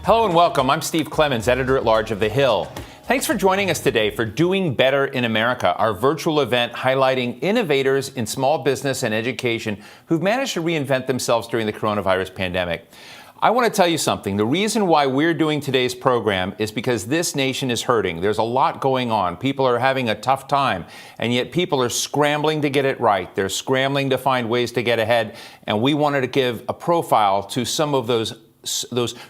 Hello and welcome. I'm Steve Clemons, editor-at-large of The Hill. Thanks for joining us today for Doing Better in America, our virtual event highlighting innovators in small business and education who've managed to reinvent themselves during the coronavirus pandemic. I want to tell you something. The reason why we're doing today's program is because this nation is hurting. There's a lot going on. People are having a tough time, and yet people are scrambling to get it right. They're scrambling to find ways to get ahead, and we wanted to give a profile to some of those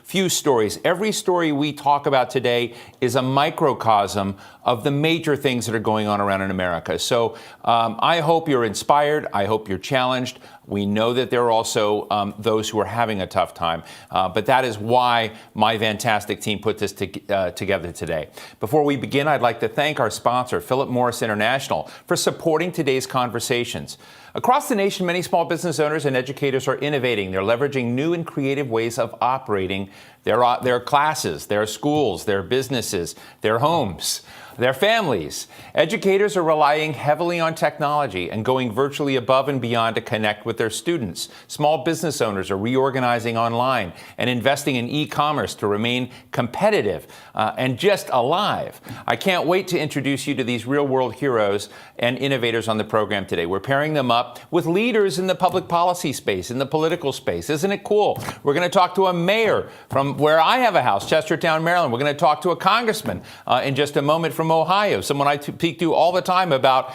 few stories. Every story we talk about today is a microcosm of the major things that are going on around in America. So I hope you're inspired. I hope you're challenged. We know that there are also those who are having a tough time, but that is why my fantastic team put this together today. Before we begin, I'd like to thank our sponsor, Philip Morris International, for supporting today's conversations. Across the nation, many small business owners and educators are innovating. They're leveraging new and creative ways of operating their classes, their schools, their businesses, their homes, their families. Educators are relying heavily on technology and going virtually above and beyond to connect with their students. Small business owners are reorganizing online and investing in e-commerce to remain competitive and just alive. I can't wait to introduce you to these real-world heroes and innovators on the program today. We're pairing them up with leaders in the public policy space, in the political space. Isn't it cool? We're going to talk to a mayor from where I have a house, Chestertown, Maryland. We're going to talk to a congressman in just a moment from Ohio, someone I speak to all the time about,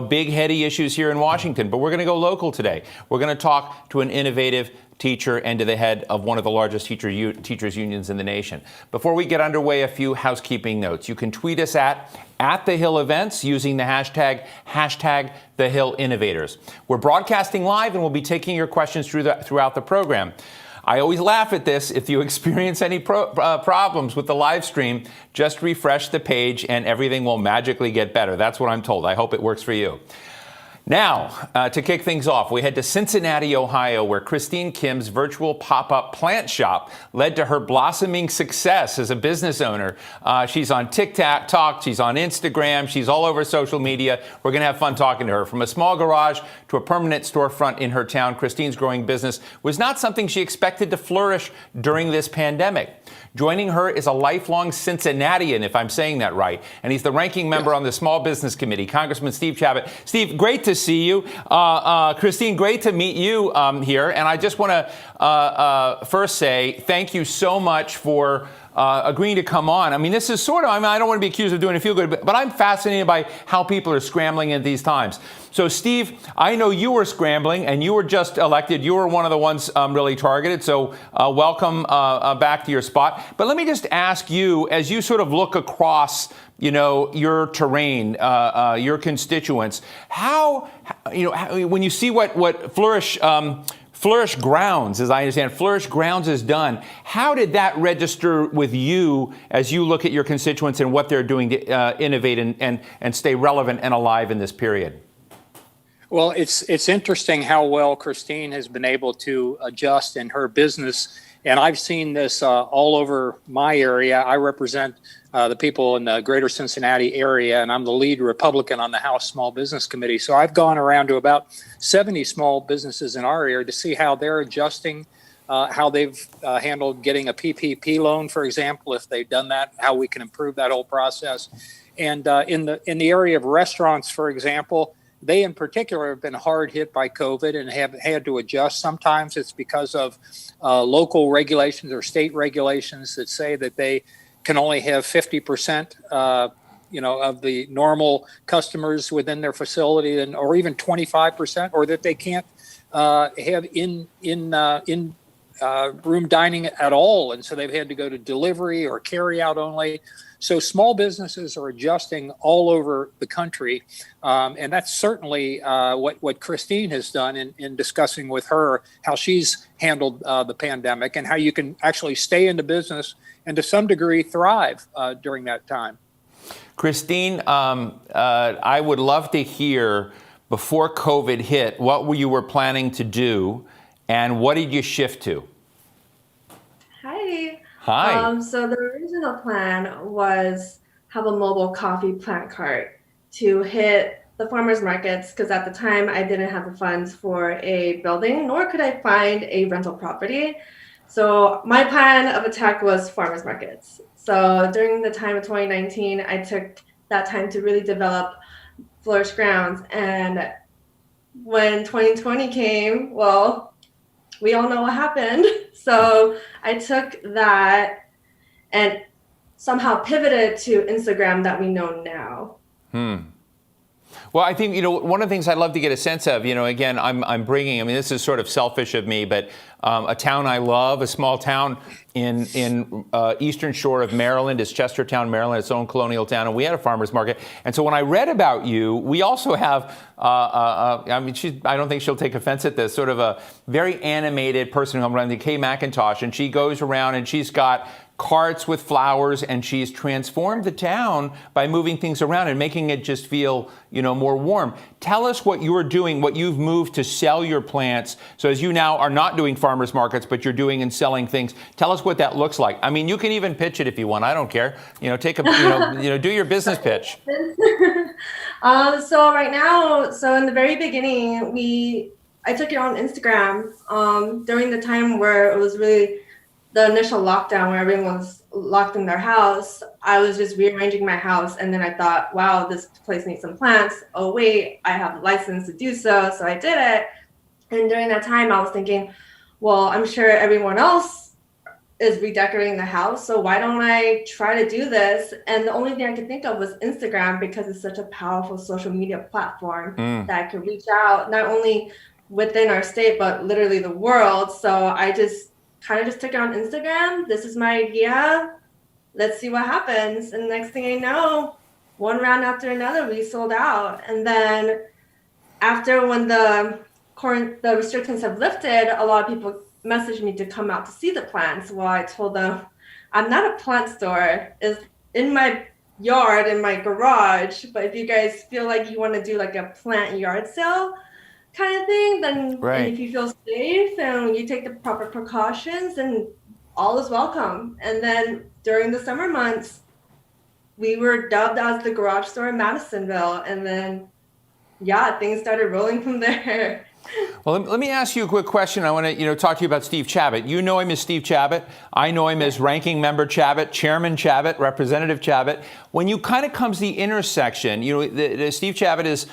big, heady issues here in Washington. But we're going to go local today. We're going to talk to an innovative teacher and to the head of one of the largest teachers unions in the nation. Before we get underway, a few housekeeping notes. You can tweet us at The Hill Events using the hashtag The Hill Innovators. We're broadcasting live and we'll be taking your questions throughout the program. I always laugh at this. If you experience any problems with the live stream, just refresh the page and everything will magically get better. That's what I'm told. I hope it works for you. Now, to kick things off, we head to Cincinnati, Ohio, where Christine Kim's virtual pop-up plant shop led to her blossoming success as a business owner. She's on TikTok, she's on Instagram, she's all over social media. We're going to have fun talking to her. From a small garage to a permanent storefront in her town, Christine's growing business was not something she expected to flourish during this pandemic. Joining her is a lifelong Cincinnatian, if I'm saying that right, and he's the ranking member on the Small Business Committee, Congressman Steve Chabot. Steve, great to see you. Christine, great to meet you here. And I just want to first say thank you so much for agreeing to come on. I mean, this is sort of, I don't want to be accused of doing a feel good, but I'm fascinated by how people are scrambling at these times. So, Steve, I know you were scrambling and you were just elected. You were one of the ones really targeted. So welcome back to your spot. But let me just ask you, as you sort of look across your terrain, your constituents, when you see what Fleurish Grounds, as I understand, Fleurish Grounds has done, how did that register with you as you look at your constituents and what they're doing to innovate and stay relevant and alive in this period? Well, it's interesting how well Christine has been able to adjust in her business. And I've seen this all over my area. I represent the people in the greater Cincinnati area, and I'm the lead Republican on the House Small Business Committee. So I've gone around to about 70 small businesses in our area to see how they're adjusting, how they've handled getting a PPP loan, for example, if they've done that, how we can improve that whole process. And in the area of restaurants, for example, they in particular have been hard hit by COVID and have had to adjust. Sometimes it's because of local regulations or state regulations that say that they can only have 50%, of the normal customers within their facility, or even 25%, or that they can't have in room dining at all, and so they've had to go to delivery or carry out only. So small businesses are adjusting all over the country, and that's certainly what Christine has done in discussing with her how she's handled the pandemic and how you can actually stay in the business and to some degree thrive during that time. Christine, I would love to hear, before COVID hit, what you were planning to do and what did you shift to? Hi. So the original plan was have a mobile coffee plant cart to hit the farmers markets, because at the time I didn't have the funds for a building, nor could I find a rental property. So my plan of attack was farmers markets. So during the time of 2019, I took that time to really develop Flourish grounds. And when 2020 came, well, we all know what happened. So I took that and somehow pivoted to Instagram that we know now. Well, I think, one of the things I'd love to get a sense of, again, I'm bringing, I mean, this is sort of selfish of me, but a town I love, a small town in eastern shore of Maryland is Chestertown, Maryland, its own colonial town, and we had a farmer's market. And so when I read about you, we also have, I don't think she'll take offense at this, sort of a very animated person who runs Kay McIntosh, and she goes around and she's got carts with flowers, and she's transformed the town by moving things around and making it just feel, more warm. Tell us what you're doing, what you've moved to sell your plants. So as you now are not doing farmers markets, but you're doing and selling things. Tell us what that looks like. I mean, you can even pitch it if you want. I don't care. Take a, do your business pitch. So right now, so in the very beginning, I took it on Instagram during the time where it was really the initial lockdown where everyone was locked in their house. I was just rearranging my house, and then I thought, wow, this place needs some plants. Oh wait, I have a license to do so. So I did it. And during that time I was thinking, well, I'm sure everyone else is redecorating the house, so why don't I try to do this? And the only thing I could think of was Instagram, because it's such a powerful social media platform that I could reach out not only within our state, but literally the world. So I just took it on Instagram. This is my idea. Let's see what happens. And next thing I know, one round after another, we sold out. And then after when the restrictions have lifted, a lot of people messaged me to come out to see the plants. Well, I told them, I'm not a plant store. It's in my yard, in my garage. But if you guys feel like you want to do like a plant yard sale kind of thing, then right. And if you feel safe and you take the proper precautions, then all is welcome. And then during the summer months, we were dubbed as the garage store in Madisonville. And then, things started rolling from there. Well, let me ask you a quick question. I want to, talk to you about Steve Chabot. You know him as Steve Chabot. I know him as Ranking Member Chabot, Chairman Chabot, Representative Chabot. When you kind of comes the intersection, Steve Chabot is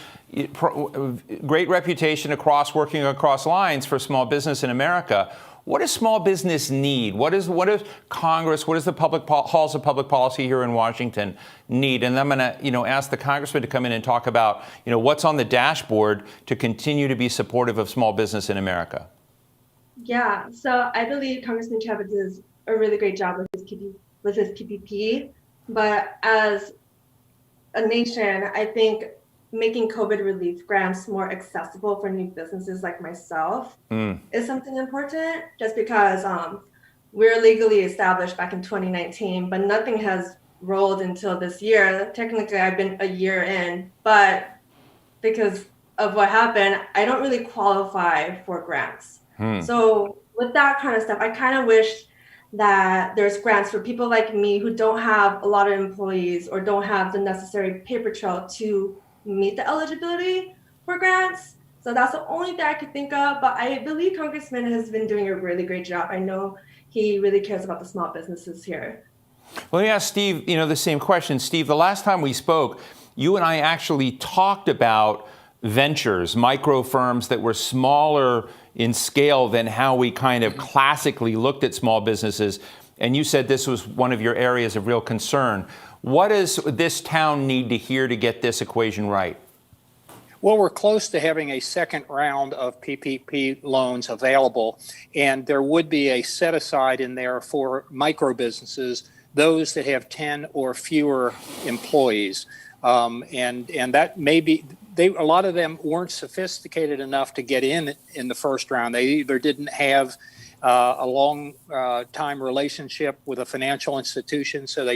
great reputation working across lines for small business in America. What does small business need? What does Congress, what does the halls of public policy here in Washington need? And I'm going to, ask the congressman to come in and talk about, what's on the dashboard to continue to be supportive of small business in America. Yeah, so I believe Congressman Chabot does a really great job with his PPP. But as a nation, I think making COVID relief grants more accessible for new businesses like myself is something important, just because we're legally established back in 2019, but nothing has rolled until this year. Technically, I've been a year in, but because of what happened, I don't really qualify for grants. So with that kind of stuff, I kind of wish that there's grants for people like me who don't have a lot of employees or don't have the necessary paper trail to meet the eligibility for grants. So that's the only thing I could think of. But I believe Congressman has been doing a really great job. I know he really cares about the small businesses here. Well, let me ask Steve, the same question. Steve, the last time we spoke, you and I actually talked about ventures, micro firms that were smaller in scale than how we kind of classically looked at small businesses. And you said this was one of your areas of real concern. What does this town need to hear to get this equation right? Well, we're close to having a second round of PPP loans available, and there would be a set aside in there for micro businesses, those that have 10 or fewer employees. And that may be, a lot of them weren't sophisticated enough to get in the first round. They either didn't have a long time relationship with a financial institution, so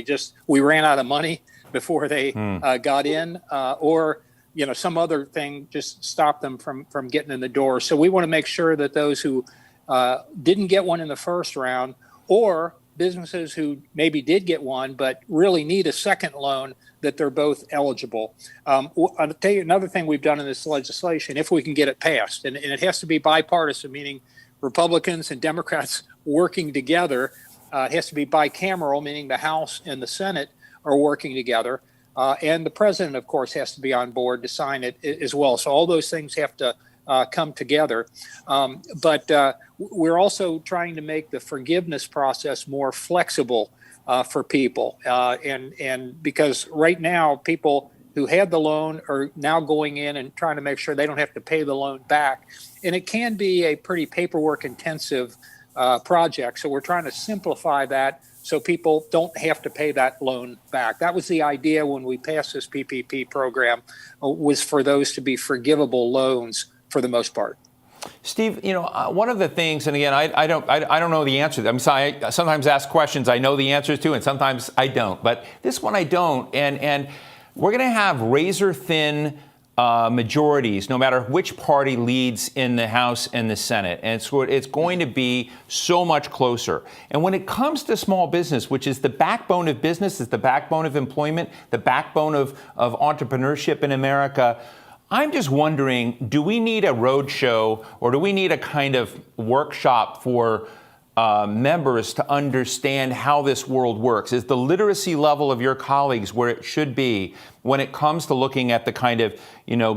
we ran out of money before they got in, or some other thing just stopped them from getting in the door. So we want to make sure that those who didn't get one in the first round, or businesses who maybe did get one but really need a second loan, that they're both eligible. I'll tell you another thing we've done in this legislation, if we can get it passed, and it has to be bipartisan, meaning Republicans and Democrats working together. It has to be bicameral, meaning the House and the Senate are working together. And the president, of course, has to be on board to sign it as well. So all those things have to come together. But we're also trying to make the forgiveness process more flexible for people. And because right now, people who had the loan are now going in and trying to make sure they don't have to pay the loan back. And it can be a pretty paperwork intensive project. So we're trying to simplify that so people don't have to pay that loan back. That was the idea when we passed this PPP program, was for those to be forgivable loans for the most part. Steve, one of the things, and again, I don't know the answer. I sometimes ask questions I know the answers to, and sometimes I don't. But this one I don't, and we're going to have razor thin majorities, no matter which party leads in the House and the Senate. And it's going to be so much closer. And when it comes to small business, which is the backbone of business, is the backbone of employment, the backbone of entrepreneurship in America, I'm just wondering, do we need a roadshow or do we need a kind of workshop for members to understand how this world works? Is the literacy level of your colleagues where it should be when it comes to looking at the kind of,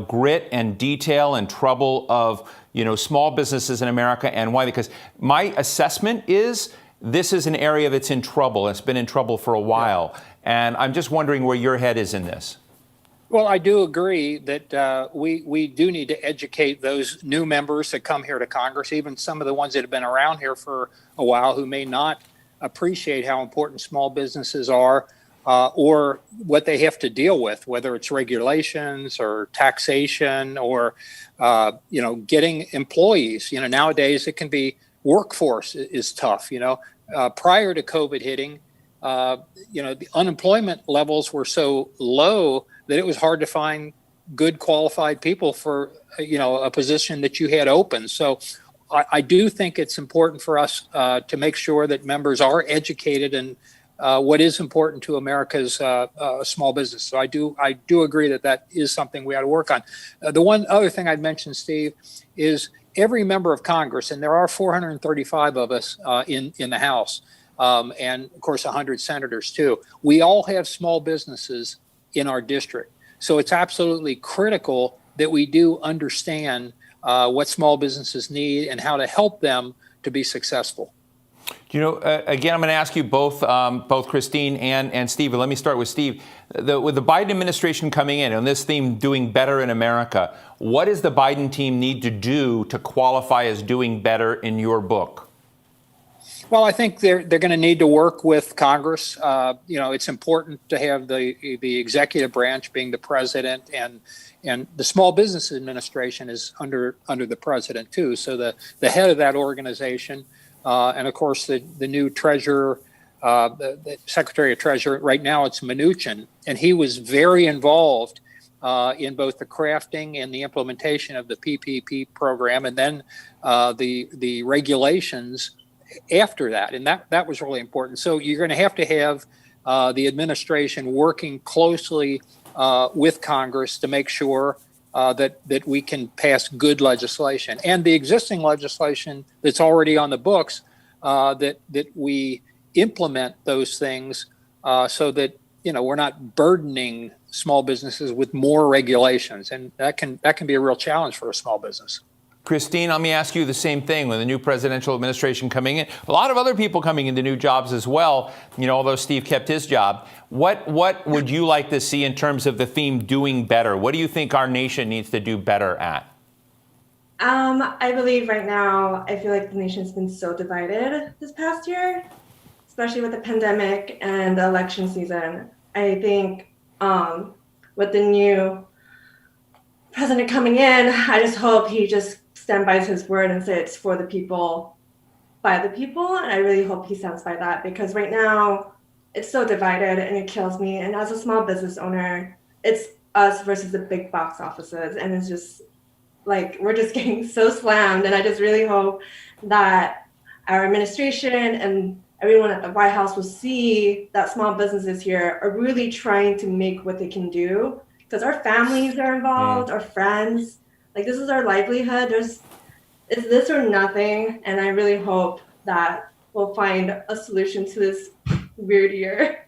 grit and detail and trouble of, small businesses in America and why? Because my assessment is this is an area that's in trouble. It's been in trouble for a while. And I'm just wondering where your head is in this. Well, I do agree that we do need to educate those new members that come here to Congress, even some of the ones that have been around here for a while who may not appreciate how important small businesses are or what they have to deal with, whether it's regulations or taxation or, getting employees. Nowadays it can be workforce is tough. Prior to COVID hitting, the unemployment levels were so low that it was hard to find good qualified people for, a position that you had open. So I do think it's important for us to make sure that members are educated in what is important to America's small business. So I do agree that is something we ought to work on. The one other thing I'd mention, Steve, is every member of Congress, and there are 435 of us in the House, and of course 100 senators too. We all have small businesses in our district. So it's absolutely critical that we do understand what small businesses need and how to help them to be successful. Again, I'm going to ask you both Christine and Steve. But let me start with Steve. With the Biden administration coming in on this theme, doing better in America, what does the Biden team need to do to qualify as doing better in your book? Well, I think they're going to need to work with Congress. It's important to have the executive branch being the president, and the Small Business Administration is under the president too. So the head of that organization, and of course the new treasurer, the Secretary of Treasury right now, it's Mnuchin, and he was very involved in both the crafting and the implementation of the PPP program, and then the regulations after that. And that was really important. So you're going to have the administration working closely with Congress to make sure that we can pass good legislation. And the existing legislation that's already on the books, that we implement those things so that, we're not burdening small businesses with more regulations. And that can be a real challenge for a small business. Christine, let me ask you the same thing. With the new presidential administration coming in, a lot of other people coming into new jobs as well, although Steve kept his job. What would you like to see in terms of the theme doing better? What do you think our nation needs to do better at? I believe right now, I feel like the nation's been so divided this past year, especially with the pandemic and the election season. I think with the new president coming in, I just hope he just stand by his word and say it's for the people, by the people. And I really hope he stands by that, because right now it's so divided and it kills me. And as a small business owner, it's us versus the big box offices. And it's just like, we're just getting so slammed. And I just really hope that our administration and everyone at the White House will see that small businesses here are really trying to make what they can do, because our families are involved, our friends. Like, this is our livelihood. it's this or nothing. And I really hope that we'll find a solution to this weird year.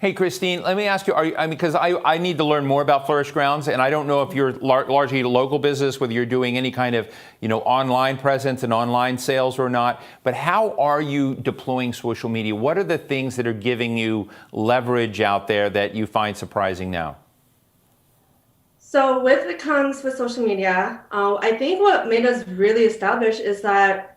Hey, Christine, let me ask you, because I need to learn more about Fleurish Grounds, and I don't know if you're largely a local business, whether you're doing any kind of, online presence and online sales or not, but how are you deploying social media? What are the things that are giving you leverage out there that you find surprising now? So with it comes with social media, I think what made us really establish is that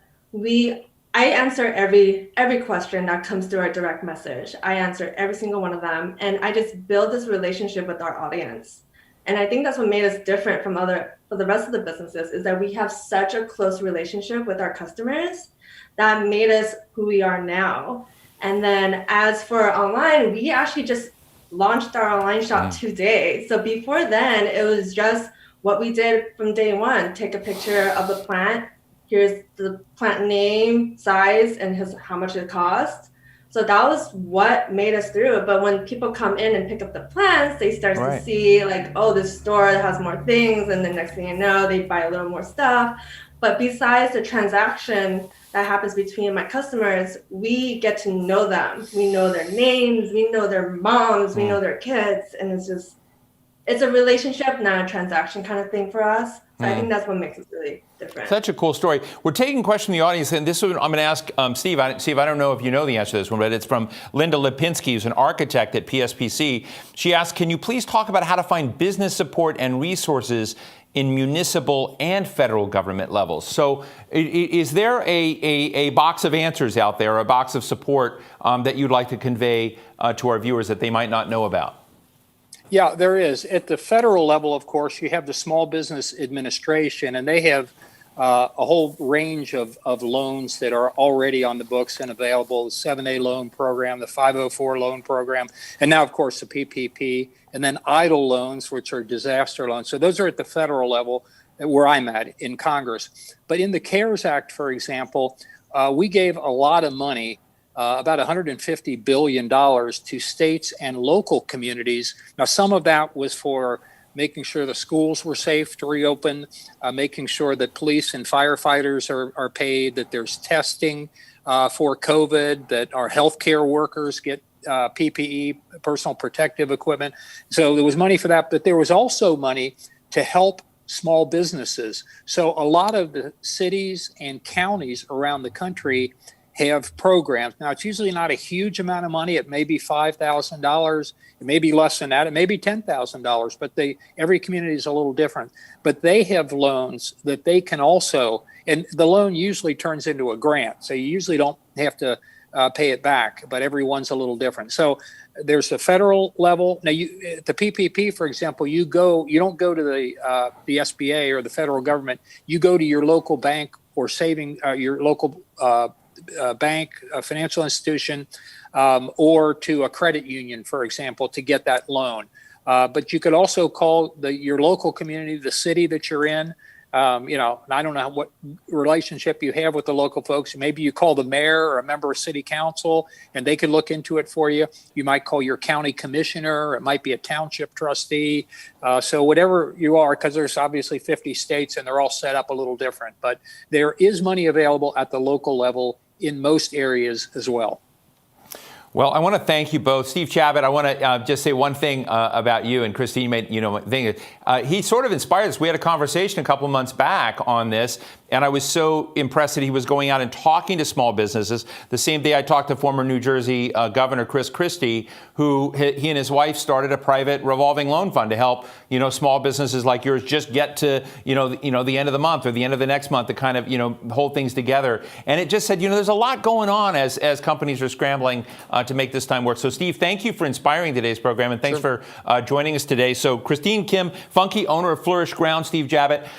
I answer every question that comes through our direct message. I answer every single one of them, and I just build this relationship with our audience. And I think that's what made us different from the rest of the businesses, is that we have such a close relationship with our customers that made us who we are now. And then as for online, we actually just launched our online shop today. So before then, it was just what we did from day one: take a picture of the plant. Here's the plant name, size, and how much it costs. So that was what made us through. But when people come in and pick up the plants, they start to see like, oh, this store has more things. And the next thing you know, they buy a little more stuff. But besides the transaction that happens between my customers, we get to know them. We know their names, we know their moms, we know their kids. And it's a relationship, not a transaction kind of thing for us. So I think that's what makes it really different. Such a cool story. We're taking questions from the audience, and this one I'm going to ask Steve. Steve, I don't know if you know the answer to this one, but it's from Linda Lipinski, who's an architect at PSPC. She asks, can you please talk about how to find business support and resources in municipal and federal government levels? So is there a box of answers out there, a box of support that you'd like to convey to our viewers that they might not know about? Yeah, there is. At the federal level, of course, you have the Small Business Administration, and they have a whole range of loans that are already on the books and available: the 7A loan program, the 504 loan program, and now, of course, the PPP, and then EIDL loans, which are disaster loans. So those are at the federal level, where I'm at in Congress. But in the CARES Act, for example, we gave a lot of money, about $150 billion, to states and local communities. Now, some of that was for making sure the schools were safe to reopen, making sure that police and firefighters are paid, that there's testing for COVID, that our healthcare workers get PPE, personal protective equipment. So there was money for that, but there was also money to help small businesses. So a lot of the cities and counties around the country have programs. Now, it's usually not a huge amount of money. It may be $5,000. It may be less than that. It may be $10,000, but every community is a little different. But they have loans that they can also, and the loan usually turns into a grant. So you usually don't have to pay it back, but every one's a little different. So there's the federal level. Now, the PPP, for example, you don't go to the SBA or the federal government. You go to your local bank or your local bank, a financial institution, or to a credit union, for example, to get that loan. But you could also call your local community, the city that you're in. And I don't know what relationship you have with the local folks. Maybe you call the mayor or a member of city council, and they could look into it for you. You might call your county commissioner. It might be a township trustee. So whatever you are, because there's obviously 50 states, and they're all set up a little different. But there is money available at the local level in most areas as well. Well, I want to thank you both. Steve Chabot, I want to just say one thing about you, and Christine made, he sort of inspired us. We had a conversation a couple of months back on this, and I was so impressed that he was going out and talking to small businesses. The same day I talked to former New Jersey Governor Chris Christie, who he and his wife started a private revolving loan fund to help, small businesses like yours just get to, the end of the month or the end of the next month to kind of, hold things together. And it just said, there's a lot going on as companies are scrambling to make this time work. So, Steve, thank you for inspiring today's program, and thanks for joining us today. So, Christine Kim Funke, owner of Fleurish Grounds, Steve Chabot,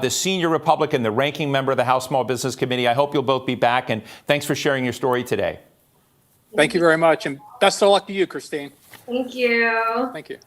the senior Republican, the ranking member of the House Small Business Committee. I hope you'll both be back, and thanks for sharing your story today. Thank you very much, and best of luck to you, Christine. Thank you. Thank you.